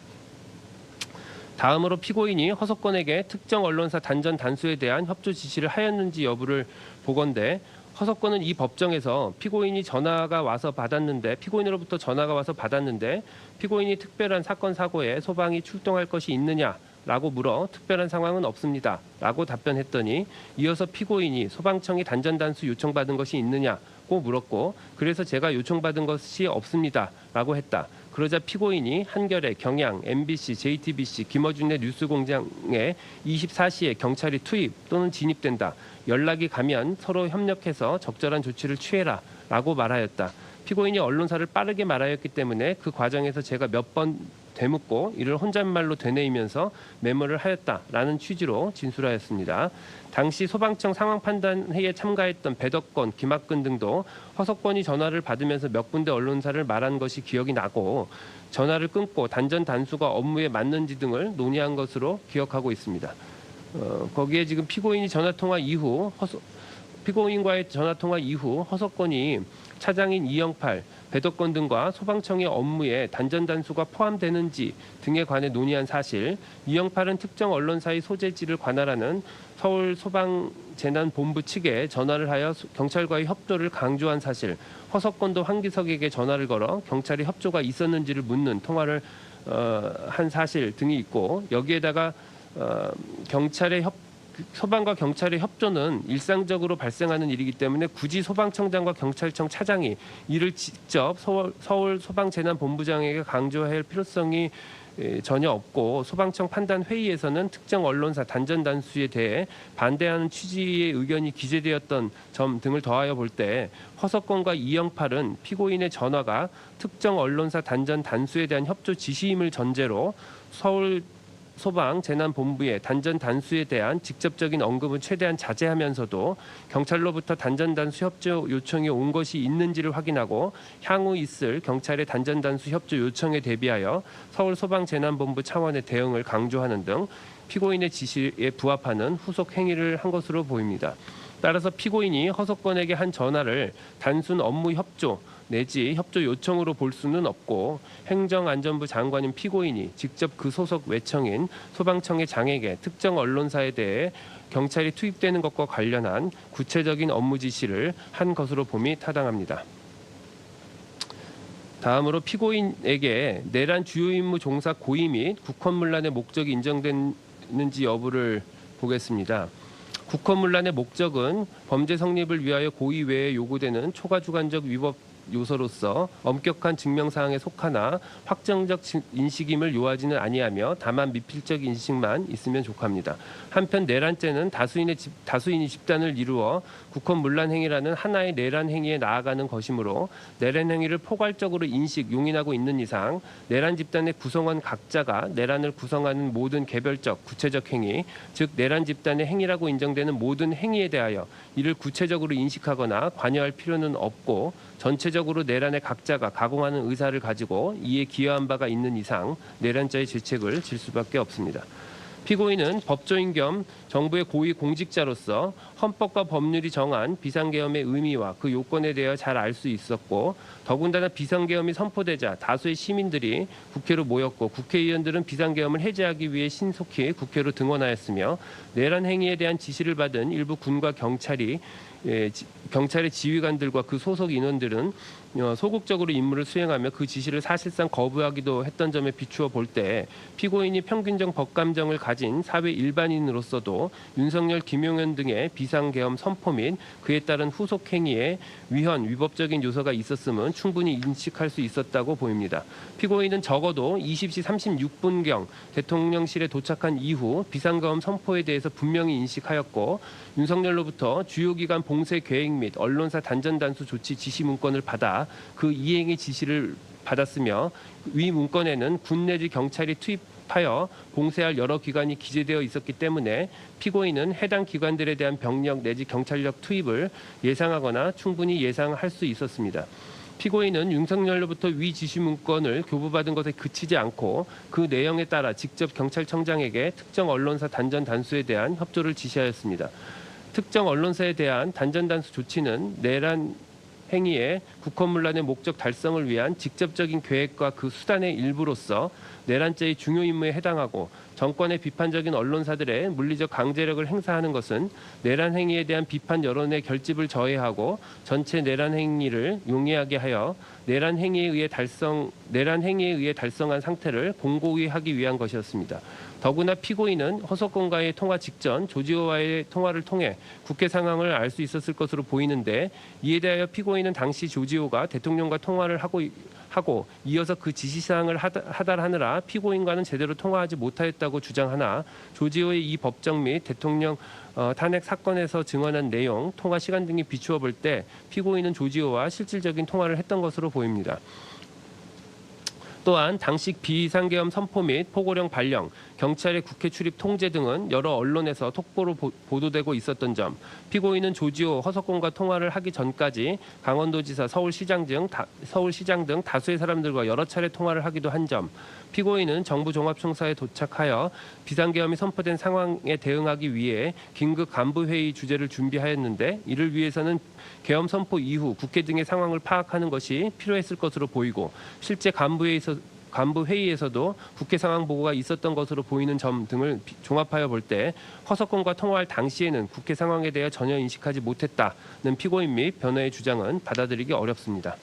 다음으로 피고인이 허석권에게 특정 언론사 단전 단수에 대한 협조 지시를 하였는지 여부를 보건대 허석권은 이 법정에서 피고인이 전화가 와서 받았는데 피고인으로부터 전화가 와서 받았는데 피고인이 특별한 사건 사고에 소방이 출동할 것이 있느냐라고 물어 특별한 상황은 없습니다 라고 답변했더니 이어서 피고인이 소방청이 단전 단수 요청받은 것이 있느냐고 물었고 그래서 제가 요청받은 것이 없습니다 라고 했다. 그러자 피고인이 한겨레, 경향, MBC, JTBC, 김어준의 뉴스공장에 24시에 경찰이 투입 또는 진입된다. 연락이 가면 서로 협력해서 적절한 조치를 취해라 라고 말하였다. 피고인이 언론사를 빠르게 말하였기 때문에 그 과정에서 제가 몇 번 되묻고 이를 혼잣말로 되뇌이면서 메모를 하였다라는 취지로 진술하였습니다. 당시 소방청 상황판단회의에 참가했던 배덕권, 김학근 등도 허석권이 전화를 받으면서 몇 군데 언론사를 말한 것이 기억이 나고 전화를 끊고 단전 단수가 업무에 맞는지 등을 논의한 것으로 기억하고 있습니다. 거기에 지금 피고인과의 전화 통화 이후 허석권이 차장인 이영팔, 배덕권 등과 소방청의 업무에 단전 단수가 포함되는지 등에 관해 논의한 사실, 이영팔은 특정 언론사의 소재지를 관할하는 서울소방재난본부 측에 전화를 하여 경찰과의 협조를 강조한 사실, 허석권도 황기석에게 전화를 걸어 경찰의 협조가 있었는지를 묻는 통화를 한 사실 등이 있고 여기에다가 소방과 경찰의 협조는 일상적으로 발생하는 일이기 때문에 굳이 소방청장과 경찰청 차장이 이를 직접 서울 소방재난본부장에게 강조해야 할 필요성이 전혀 없고 소방청 판단 회의에서는 특정 언론사 단전 단수에 대해 반대하는 취지의 의견이 기재되었던 점 등을 더하여 볼 때 허석권과 이영팔은 피고인의 전화가 특정 언론사 단전 단수에 대한 협조 지시임을 전제로 서울 소방재난본부의 단전 단수에 대한 직접적인 언급은 최대한 자제하면서도 경찰로부터 단전 단수 협조 요청이 온 것이 있는지를 확인하고 향후 있을 경찰의 단전 단수 협조 요청에 대비하여 서울소방재난본부 차원의 대응을 강조하는 등 피고인의 지시에 부합하는 후속 행위를 한 것으로 보입니다. 따라서 피고인이 허석권에게 한 전화를 단순 업무 협조 내지 협조 요청으로 볼 수는 없고 행정안전부 장관인 피고인이 직접 그 소속 외청인 소방청의 장에게 특정 언론사에 대해 경찰이 투입되는 것과 관련한 구체적인 업무 지시를 한 것으로 봄이 타당합니다. 다음으로 피고인에게 내란 주요 임무 종사 고의 및 국헌문란의 목적이 인정되는지 여부를 보겠습니다. 국헌문란의 목적은 범죄 성립을 위하여 고의 외에 요구되는 초과주관적 위법 요소로서 엄격한 증명사항에 속하나 확정적 인식임을 요하지는 아니하며 다만 미필적 인식만 있으면 족합니다. 한편 내란죄는 다수인이 집단을 이루어 국헌문란 행위라는 하나의 내란 행위에 나아가는 것이므로 내란 행위를 포괄적으로 인식, 용인하고 있는 이상 내란 집단의 구성원 각자가 내란을 구성하는 모든 개별적, 구체적 행위, 즉 내란 집단의 행위라고 인정되는 모든 행위에 대하여 이를 구체적으로 인식하거나 관여할 필요는 없고 전체적으로 내란의 각자가 가공하는 의사를 가지고 이에 기여한 바가 있는 이상 내란죄의 질책을 질 수밖에 없습니다. 피고인은 법조인 겸 정부의 고위 공직자로서 헌법과 법률이 정한 비상계엄의 의미와 그 요건에 대해 잘 알 수 있었고 더군다나 비상계엄이 선포되자 다수의 시민들이 국회로 모였고 국회의원들은 비상계엄을 해제하기 위해 신속히 국회로 등원하였으며 내란 행위에 대한 지시를 받은 일부 군과 경찰의 지휘관들과 그 소속 인원들은 소극적으로 임무를 수행하며 그 지시를 사실상 거부하기도 했던 점에 비추어 볼 때 피고인이 평균적 법감정을 가진 사회 일반인으로서도 윤석열, 김용현 등의 비상계엄 선포 및 그에 따른 후속 행위에 위헌, 위법적인 요소가 있었음은 충분히 인식할 수 있었다고 보입니다. 피고인은 적어도 20시 36분경 대통령실에 도착한 이후 비상계엄 선포에 대해서 분명히 인식하였고 윤석열로부터 주요기관 봉쇄 계획 및 언론사 단전 단수 조치 지시 문건을 받아 그 이행의 지시를 받았으며 위 문건에는 군 내지 경찰이 투입하여 봉쇄할 여러 기관이 기재되어 있었기 때문에 피고인은 해당 기관들에 대한 병력 내지 경찰력 투입을 예상하거나 충분히 예상할 수 있었습니다. 피고인은 윤석열로부터 위 지시 문건을 교부받은 것에 그치지 않고 그 내용에 따라 직접 경찰청장에게 특정 언론사 단전 단수에 대한 협조를 지시하였습니다. 특정 언론사에 대한 단전 단수 조치는 내란 행위의 국헌문란의 목적 달성을 위한 직접적인 계획과 그 수단의 일부로서 내란죄의 중요 임무에 해당하고 정권의 비판적인 언론사들의 물리적 강제력을 행사하는 것은 내란 행위에 대한 비판 여론의 결집을 저해하고 전체 내란 행위를 용이하게 하여 내란 행위에 의해 달성한 상태를 공고히 하기 위한 것이었습니다. 더구나 피고인은 허석권과의 통화 직전 조지호와의 통화를 통해 국회 상황을 알 수 있었을 것으로 보이는데, 이에 대하여 피고인은 당시 조지호가 대통령과 통화를 하고 이어서 그 지시사항을 하달하느라 피고인과는 제대로 통화하지 못하였다고 주장하나, 조지호의 이 법정 및 대통령 탄핵 사건에서 증언한 내용, 통화 시간 등이 비추어 볼 때 피고인은 조지호와 실질적인 통화를 했던 것으로 보입니다. 또한 당시 비상계엄 선포 및 포고령 발령, 경찰의 국회 출입 통제 등은 여러 언론에서 톡보로 보도되고 있었던 점, 피고인은 조지호, 허석권과 통화를 하기 전까지 강원도지사, 서울시장 등 다수의 사람들과 여러 차례 통화를 하기도 한 점, 피고인은 정부종합청사에 도착하여 비상계엄이 선포된 상황에 대응하기 위해 긴급 간부회의 주제를 준비하였는데, 이를 위해서는 계엄 선포 이후 국회 등의 상황을 파악하는 것이 필요했을 것으로 보이고, 실제 간부회의에서도 국회 상황 보고가 있었던 것으로 보이는 점 등을 종합하여 볼 때 허석권과 통화할 당시에는 국회 상황에 대해 전혀 인식하지 못했다는 피고인 및 변호의 주장은 받아들이기 어렵습니다.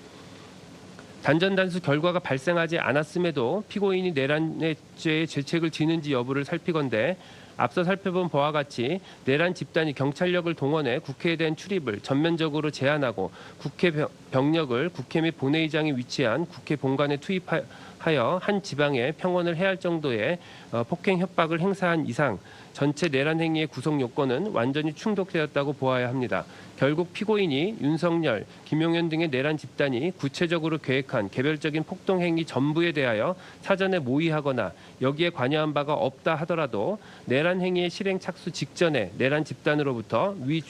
단전단수 결과가 발생하지 않았음에도 피고인이 내란죄의 죄책을 지는지 여부를 살피건대, 앞서 살펴본 바와 같이 내란 집단이 경찰력을 동원해 국회에 대한 출입을 전면적으로 제한하고 국회 병력을 국회 및 본회의장에 위치한 국회 본관에 투입하여 한 지방에 평원을 해할 정도의 폭행 협박을 행사한 이상 전체 내란 행위의 구성 요건은 완전히 충족되었다고 보아야 합니다. 결국 피고인이 윤석열, 김용현 등의 내란 집단이 구체적으로 계획한 개별적인 폭동 행위 전부에 대하여 사전에 모의하거나 여기에 관여한 바가 없다 하더라도 내란 행위의 실행 착수 직전에 내란 집단으로부터 위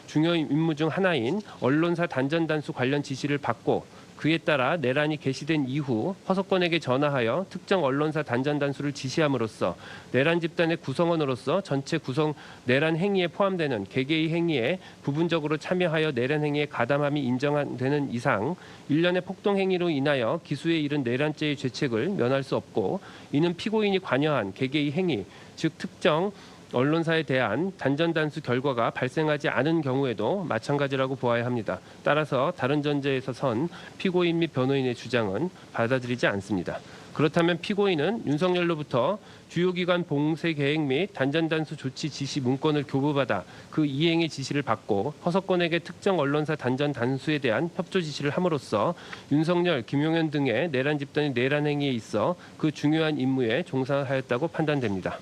중요 임무 중 하나인 언론사 단전 단수 관련 지시를 받고, 그에 따라 내란이 개시된 이후 허석권에게 전화하여 특정 언론사 단전 단수를 지시함으로써 내란 집단의 구성원으로서 전체 구성 내란 행위에 포함되는 개개의 행위에 부분적으로 참여하여 내란 행위에 가담함이 인정되는 이상 일련의 폭동 행위로 인하여 기수에 이른 내란죄의 죄책을 면할 수 없고, 이는 피고인이 관여한 개개의 행위, 즉 특정 언론사에 대한 단전 단수 결과가 발생하지 않은 경우에도 마찬가지라고 보아야 합니다. 따라서 다른 전제에서 선 피고인 및 변호인의 주장은 받아들이지 않습니다. 그렇다면 피고인은 윤석열로부터 주요기관 봉쇄 계획 및 단전 단수 조치 지시 문건을 교부받아 그 이행의 지시를 받고 허석권에게 특정 언론사 단전 단수에 대한 협조 지시를 함으로써 윤석열, 김용현 등의 내란 집단의 내란 행위에 있어 그 중요한 임무에 종사하였다고 판단됩니다.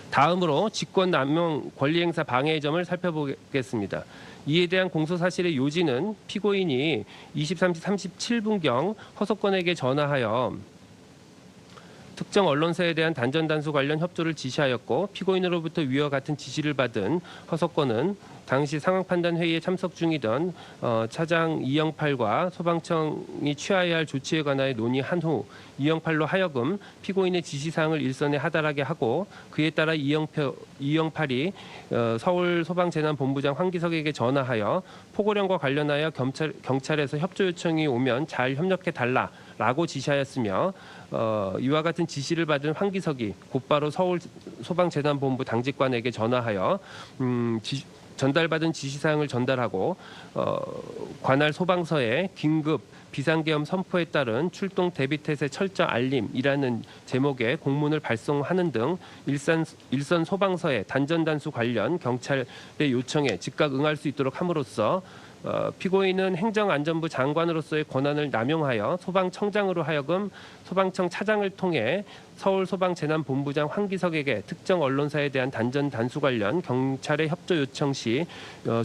다음으로 직권남용 권리행사 방해의 점을 살펴보겠습니다. 이에 대한 공소사실의 요지는 피고인이 23시 37분경 허석권에게 전화하여 특정 언론사에 대한 단전 단수 관련 협조를 지시하였고, 피고인으로부터 위와 같은 지시를 받은 허석권은 당시 상황 판단 회의에 참석 중이던 차장 이영팔과 소방청이 취하여야 할 조치에 관하여 논의한 후 이영팔로 하여금 피고인의 지시사항을 일선에 하달하게 하고, 그에 따라 이영팔이 서울소방재난본부장 황기석에게 전화하여 포고령과 관련하여 경찰에서 협조 요청이 오면 잘 협력해 달라라고 지시하였으며, 이와 같은 지시를 받은 황기석이 곧바로 서울소방재난본부 당직관에게 전화하여 전달받은 지시사항을 전달하고 관할 소방서에 긴급 비상계엄 선포에 따른 출동 대비태세 철저 알림이라는 제목의 공문을 발송하는 등 일선 소방서에 단전 단수 관련 경찰의 요청에 즉각 응할 수 있도록 함으로써 피고인은 행정안전부 장관으로서의 권한을 남용하여 소방청장으로 하여금 소방청 차장을 통해 서울소방재난본부장 황기석에게 특정 언론사에 대한 단전 단수 관련 경찰의 협조 요청 시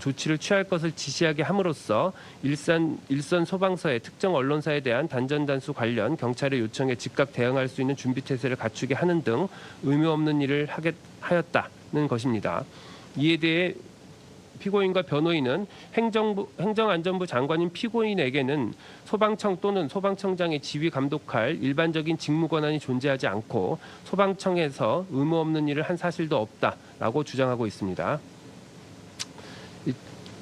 조치를 취할 것을 지시하게 함으로써 일선 소방서의 특정 언론사에 대한 단전 단수 관련 경찰의 요청에 즉각 대응할 수 있는 준비태세를 갖추게 하는 등 의무 없는 일을 하였다는 것입니다. 이에 대해 피고인과 변호인은 행정안전부 장관인 피고인에게는 소방청 또는 소방청장의 지휘 감독할 일반적인 직무 권한이 존재하지 않고 소방청에서 의무 없는 일을 한 사실도 없다라고 주장하고 있습니다.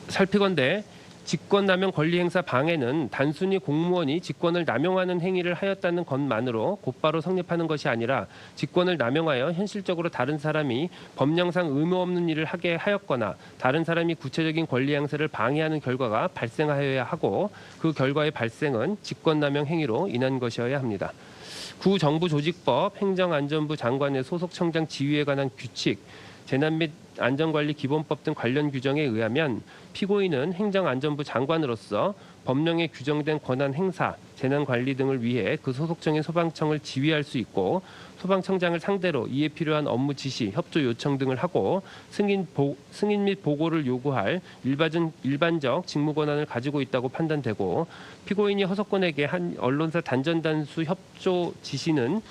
살피건대 직권남용 권리행사 방해는 단순히 공무원이 직권을 남용하는 행위를 하였다는 것만으로 곧바로 성립하는 것이 아니라 직권을 남용하여 현실적으로 다른 사람이 법령상 의무 없는 일을 하게 하였거나 다른 사람이 구체적인 권리 행사를 방해하는 결과가 발생하여야 하고 그 결과의 발생은 직권남용 행위로 인한 것이어야 합니다. 구정부조직법 행정안전부 장관의 소속청장 지휘에 관한 규칙, 재난 및 안전관리 기본법 등 관련 규정에 의하면 피고인은 행정안전부 장관으로서 법령에 규정된 권한 행사, 재난관리 등을 위해 그 소속청인 소방청을 지휘할 수 있고 소방청장을 상대로 이에 필요한 업무 지시, 협조 요청 등을 하고 승인 및 보고를 요구할 일반적 직무 권한을 가지고 있다고 판단되고 피고인이 허석권에게 한 언론사 단전단수 협조 지시는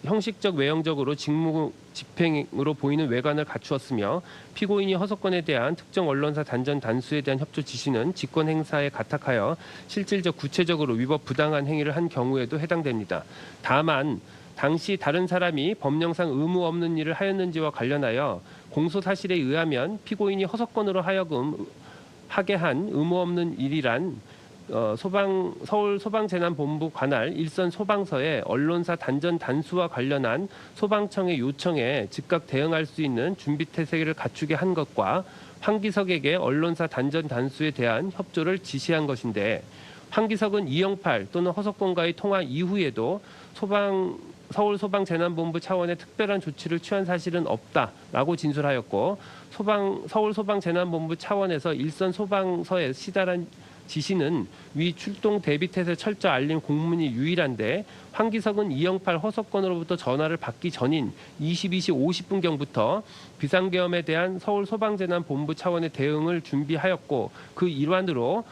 형식적 외형적으로 직무 집행으로 보이는 외관을 갖추었으며 피고인이 허석권에 대한 특정 언론사 단전 단수에 대한 협조 지시는 직권 행사에 가탁하여 실질적 구체적으로 위법 부당한 행위를 한 경우에도 해당됩니다. 다만 당시 다른 사람이 법령상 의무 없는 일을 하였는지와 관련하여 공소 사실에 의하면 피고인이 허석권으로 하여금 하게 한 의무 없는 일이란 서울 소방재난본부 관할 일선 소방서에 언론사 단전 단수와 관련한 소방청의 요청에 즉각 대응할 수 있는 준비 태세를 갖추게 한 것과 황기석에게 언론사 단전 단수에 대한 협조를 지시한 것인데 황기석은 이영팔 또는 허석권과의 통화 이후에도 서울 소방재난본부 차원의 특별한 조치를 취한 사실은 없다라고 진술하였고 서울 소방재난본부 차원에서 일선 소방서에 시달한 지시는 위 출동 대비 태세 철저 알림 공문이 유일한데 황기석은 이영팔 허석권으로부터 전화를 받기 전인 22시 50분경부터 비상계엄에 대한 서울 소방재난본부 차원의 대응을 준비하였고 그 일환으로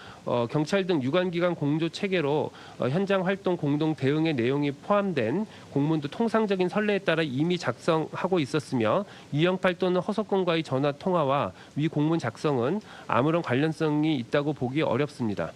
경찰 등 유관기관 공조 체계로 현장 활동 공동 대응의 내용이 포함된 공문도 통상적인 선례에 따라 이미 작성하고 있었으며 이영팔 또는 허석권과의 전화 통화와 위 공문 작성은 아무런 관련성이 있다고 보기 어렵습니다.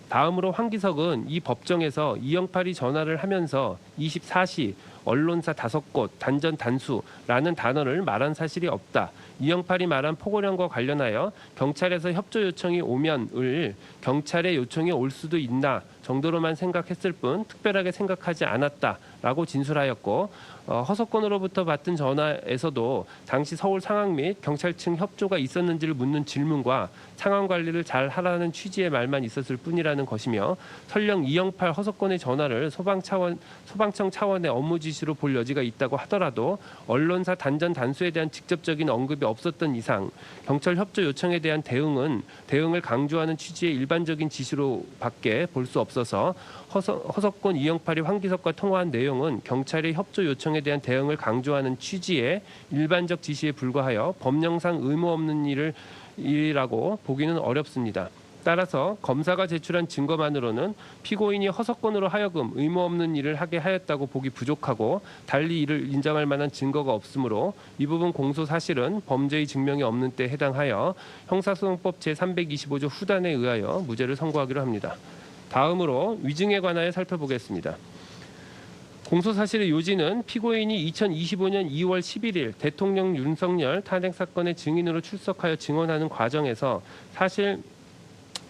다음으로 황기석은 이 법정에서 이영팔이 전화를 하면서 24시 언론사 5곳 단전 단수라는 단어를 말한 사실이 없다. 이영팔이 말한 포고령과 관련하여 경찰에서 협조 요청이 오면을 경찰의 요청이 올 수도 있나 정도로만 생각했을 뿐 특별하게 생각하지 않았다라고 진술하였고 허석권으로부터 받은 전화에서도 당시 서울 상황 및 경찰 측 협조가 있었는지를 묻는 질문과 상황 관리를 잘 하라는 취지의 말만 있었을 뿐이라는 것이며 설령 이영팔 허석권의 전화를 소방청 차원의 업무 지시로 볼 여지가 있다고 하더라도 언론사 단전 단수에 대한 직접적인 언급이 없었던 이상 경찰 협조 요청에 대한 대응을 강조하는 취지의 일반적인 지시로밖에 볼 수 없어서 허석권 이영팔이 황기석과 통화한 내용은 경찰의 협조 요청에 대한 대응을 강조하는 취지의 일반적 지시에 불과하여 법령상 의무 없는 일이라고 보기는 어렵습니다. 따라서 검사가 제출한 증거만으로는 피고인이 허석권으로 하여금 의무 없는 일을 하게 하였다고 보기 부족하고 달리 이를 인정할 만한 증거가 없으므로 이 부분 공소 사실은 범죄의 증명이 없는 때 해당하여 형사소송법 제325조 후단에 의하여 무죄를 선고하기로 합니다. 다음으로 위증에 관하여 살펴보겠습니다. 공소사실의 요지는 피고인이 2025년 2월 11일 대통령 윤석열 탄핵 사건의 증인으로 출석하여 증언하는 과정에서 사실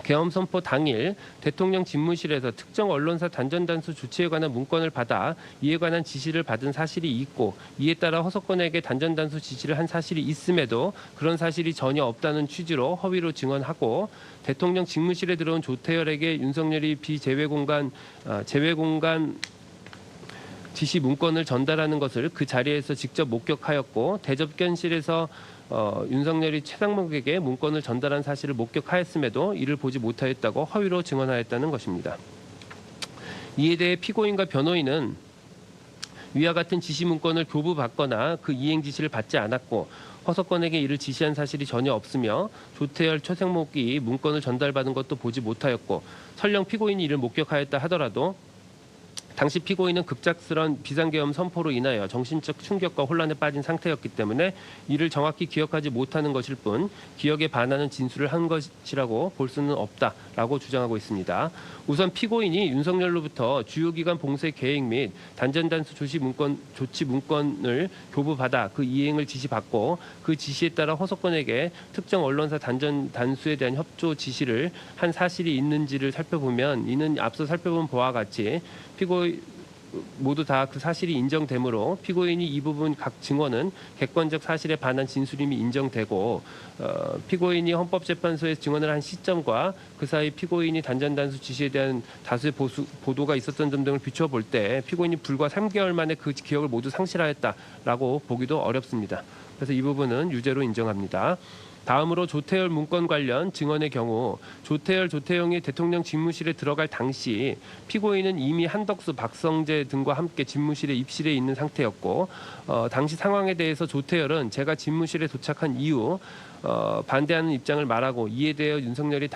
계엄 선포 당일 대통령 집무실에서 특정 언론사 단전단수 조치에 관한 문건을 받아 이에 관한 지시를 받은 사실이 있고 이에 따라 허석권에게 단전단수 지시를 한 사실이 있음에도 그런 사실이 전혀 없다는 취지로 허위로 증언하고 대통령 집무실에 들어온 조태열에게 윤석열이 제외공간 지시 문건을 전달하는 것을 그 자리에서 직접 목격하였고 대접견실에서 윤석열이 최상목에게 문건을 전달한 사실을 목격하였음에도 이를 보지 못하였다고 허위로 증언하였다는 것입니다. 이에 대해 피고인과 변호인은 위와 같은 지시 문건을 교부받거나 그 이행 지시를 받지 않았고 허석권에게 이를 지시한 사실이 전혀 없으며 조태열, 최상목이 문건을 전달받은 것도 보지 못하였고 설령 피고인이 이를 목격하였다 하더라도 당시 피고인은 급작스런 비상계엄 선포로 인하여 정신적 충격과 혼란에 빠진 상태였기 때문에 이를 정확히 기억하지 못하는 것일 뿐 기억에 반하는 진술을 한 것이라고 볼 수는 없다라고 주장하고 있습니다. 우선 피고인이 윤석열로부터 주요기관 봉쇄 계획 및 단전단수 조치 문건을 교부받아 그 이행을 지시받고 그 지시에 따라 허석권에게 특정 언론사 단수에 대한 협조 지시를 한 사실이 있는지를 살펴보면 이는 앞서 살펴본 바와 같이 피고인 모두 다 그 사실이 인정되므로 피고인이 이 부분 각 증언은 객관적 사실에 반한 진술임이 인정되고 피고인이 헌법재판소에 증언을 한 시점과 그 사이 피고인이 단전단수 지시에 대한 다수의 보도가 있었던 점 등을 비춰볼 때 피고인이 불과 3개월 만에 그 기억을 모두 상실하였다라고 보기도 어렵습니다. 그래서 이 부분은 유죄로 인정합니다. 다음으로 조태열 문건 관련 증언의 경우 조태영이 대통령 집무실에 들어갈 당시 피고인은 이미 한덕수, 박성재 등과 함께 집무실에 입실해 있는 상태였고 당시 상황에 대해서 조태열은 제가 집무실에 도착한 이후 반대하는 입장을 말하고 이에 대해 윤석열이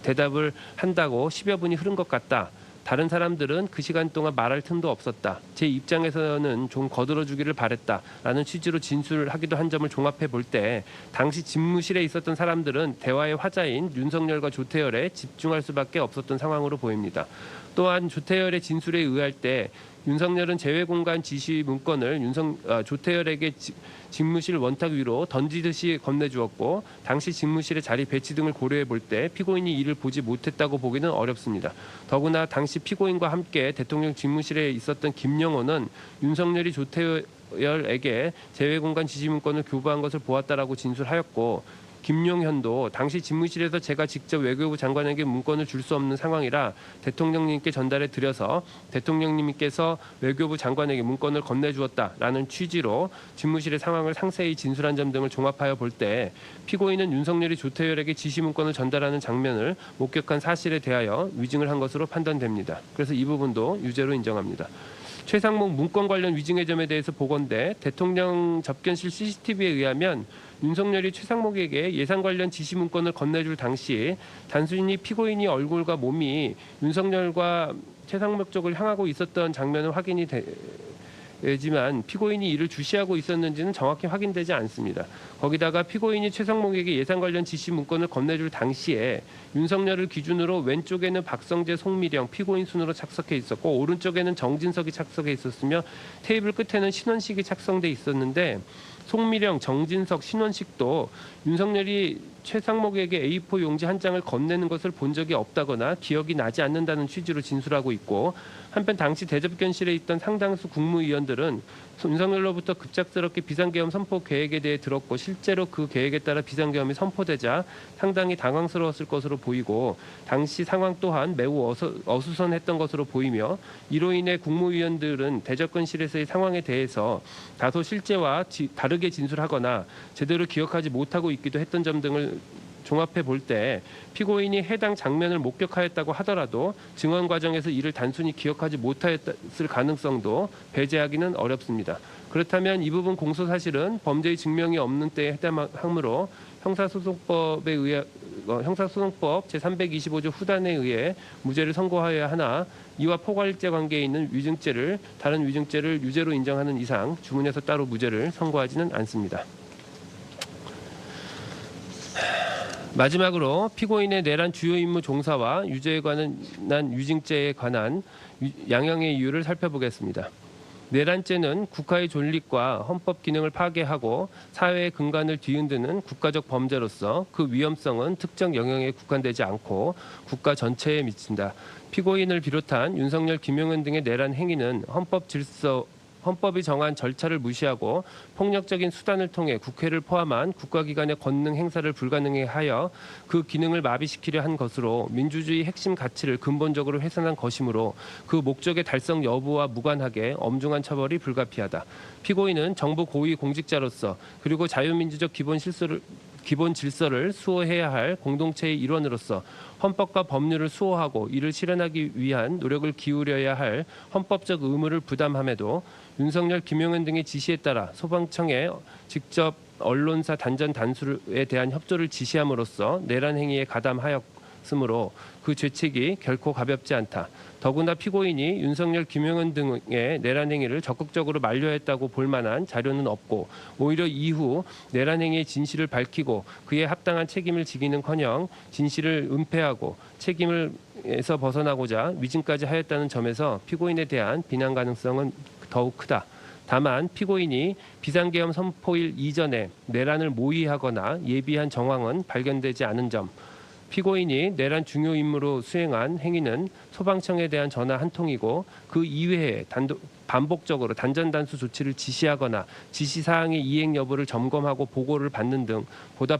대답을 한다고 10여 분이 흐른 것 같다. 다른 사람들은 그 시간 동안 말할 틈도 없었다. 제 입장에서는 좀 거들어주기를 바랬다라는 취지로 진술하기도 한 점을 종합해 볼 때 당시 집무실에 있었던 사람들은 대화의 화자인 윤석열과 조태열에 집중할 수밖에 없었던 상황으로 보입니다. 또한 조태열의 진술에 의할 때 윤석열은 제외공간 지시 문건을 조태열에게 집무실 원탁 위로 던지듯이 건네주었고 당시 집무실의 자리 배치 등을 고려해 볼 때 피고인이 이를 보지 못했다고 보기는 어렵습니다. 더구나 당시 피고인과 함께 대통령 집무실에 있었던 김영호는 윤석열이 조태열에게 제외공간 지시 문건을 교부한 것을 보았다라고 진술하였고 김용현도 당시 집무실에서 제가 직접 외교부 장관에게 문건을 줄 수 없는 상황이라 대통령님께 전달해 드려서 대통령님께서 외교부 장관에게 문건을 건네주었다라는 취지로 집무실의 상황을 상세히 진술한 점 등을 종합하여 볼 때 피고인은 윤석열이 조태열에게 지시 문건을 전달하는 장면을 목격한 사실에 대하여 위증을 한 것으로 판단됩니다. 그래서 이 부분도 유죄로 인정합니다. 최상목 문건 관련 위증의 점에 대해서 보건대 대통령 접견실 CCTV에 의하면 윤석열이 최상목에게 예산 관련 지시 문건을 건네줄 당시 단순히 피고인이 얼굴과 몸이 윤석열과 최상목 쪽을 향하고 있었던 장면은 확인이 되지만 피고인이 이를 주시하고 있었는지는 정확히 확인되지 않습니다. 거기다가 피고인이 최상목에게 예산 관련 지시 문건을 건네줄 당시에 윤석열을 기준으로 왼쪽에는 박성재, 송미령 피고인 순으로 착석해 있었고 오른쪽에는 정진석이 착석해 있었으며 테이블 끝에는 신원식이 착성돼 있었는데 송미령, 정진석, 신원식도 윤석열이 최상목에게 A4 용지 한 장을 건네는 것을 본 적이 없다거나 기억이 나지 않는다는 취지로 진술하고 있고 한편 당시 대접견실에 있던 상당수 국무위원들은 윤석열로부터 급작스럽게 비상계엄 선포 계획에 대해 들었고 실제로 그 계획에 따라 비상계엄이 선포되자 상당히 당황스러웠을 것으로 보이고 당시 상황 또한 매우 어수선했던 것으로 보이며 이로 인해 국무위원들은 대접견실에서의 상황에 대해서 다소 실제와 다르게 진술하거나 제대로 기억하지 못하고 있기도 했던 점 등을 종합해 볼 때 피고인이 해당 장면을 목격하였다고 하더라도 증언 과정에서 이를 단순히 기억하지 못하였을 가능성도 배제하기는 어렵습니다. 그렇다면 이 부분 공소 사실은 범죄의 증명이 없는 때에 해당하므로 형사소송법 제325조 후단에 의해 무죄를 선고하여야 하나 이와 포괄적 관계에 있는 다른 위증죄를 유죄로 인정하는 이상 주문에서 따로 무죄를 선고하지는 않습니다. 마지막으로 피고인의 내란 주요 임무 종사와 유죄에 관한 위증죄에 관한 양형의 이유를 살펴보겠습니다. 내란죄는 국가의 존립과 헌법 기능을 파괴하고 사회의 근간을 뒤흔드는 국가적 범죄로서 그 위험성은 특정 영역에 국한되지 않고 국가 전체에 미친다. 피고인을 비롯한 윤석열, 김용현 등의 내란 행위는 헌법이 정한 절차를 무시하고 폭력적인 수단을 통해 국회를 포함한 국가기관의 권능 행사를 불가능하게 하여 그 기능을 마비시키려 한 것으로 민주주의 핵심 가치를 근본적으로 훼손한 것이므로 그 목적의 달성 여부와 무관하게 엄중한 처벌이 불가피하다. 피고인은 정부 고위 공직자로서 그리고 자유민주적 기본 질서를 수호해야 할 공동체의 일원으로서 헌법과 법률을 수호하고 이를 실현하기 위한 노력을 기울여야 할 헌법적 의무를 부담함에도 윤석열, 김용현 등의 지시에 따라 소방청에 직접 언론사 단전 단수에 대한 협조를 지시함으로써 내란 행위에 가담하였고 않았으므로 그 죄책이 결코 가볍지 않다. 더구나 피고인이 윤석열, 김용현 등의 내란 행위를 적극적으로 만류했다고 볼 만한 자료는 없고 오히려 이후 내란 행위의 진실을 밝히고 그에 합당한 책임을 지기는커녕 진실을 은폐하고 책임에서 벗어나고자 위증까지 하였다는 점에서 피고인에 대한 비난 가능성은 더욱 크다. 다만 피고인이 비상계엄 선포일 이전에 내란을 모의하거나 예비한 정황은 발견되지 않은 점, 피고인이 내란 중요 임무로 수행한 행위는 소방청에 대한 전화 한 통이고 그 이외에 반복적으로 단전단수 조치를 지시하거나 지시사항의 이행 여부를 점검하고 보고를 받는 등 보다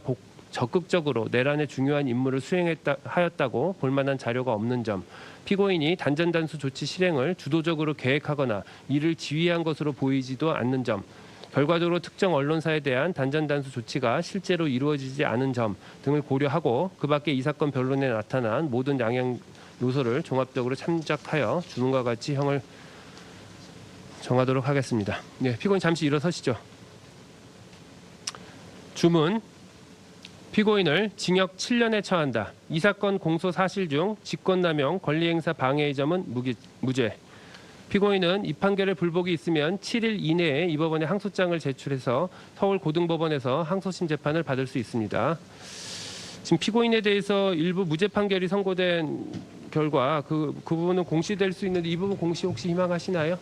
적극적으로 내란의 중요한 임무를 수행하였다고 볼 만한 자료가 없는 점, 피고인이 단전단수 조치 실행을 주도적으로 계획하거나 이를 지휘한 것으로 보이지도 않는 점, 결과적으로 특정 언론사에 대한 단전단수 조치가 실제로 이루어지지 않은 점 등을 고려하고 그 밖에 이 사건 변론에 나타난 모든 양형 요소를 종합적으로 참작하여 주문과 같이 형을 정하도록 하겠습니다. 네, 피고인 잠시 일어서시죠. 주문. 피고인을 징역 7년에 처한다. 이 사건 공소 사실 중 직권남용, 권리행사 방해의 점은 무죄. 피고인은 이 판결에 불복이 있으면 7일 이내에 이 법원에 항소장을 제출해서 서울고등법원에서 항소심 재판을 받을 수 있습니다. 지금 피고인에 대해서 일부 무죄 판결이 선고된 결과 그 부분은 공시될 수 있는데 이 부분 공시 혹시 희망하시나요?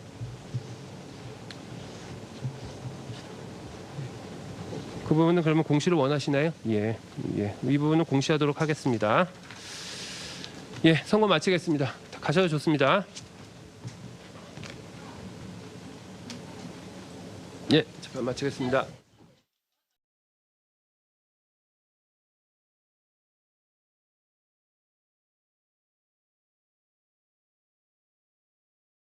그 부분은 그러면 공시를 원하시나요? 예. 이 부분은 공시하도록 하겠습니다. 예, 선고 마치겠습니다. 가셔도 좋습니다. 예, 재판 마치겠습니다.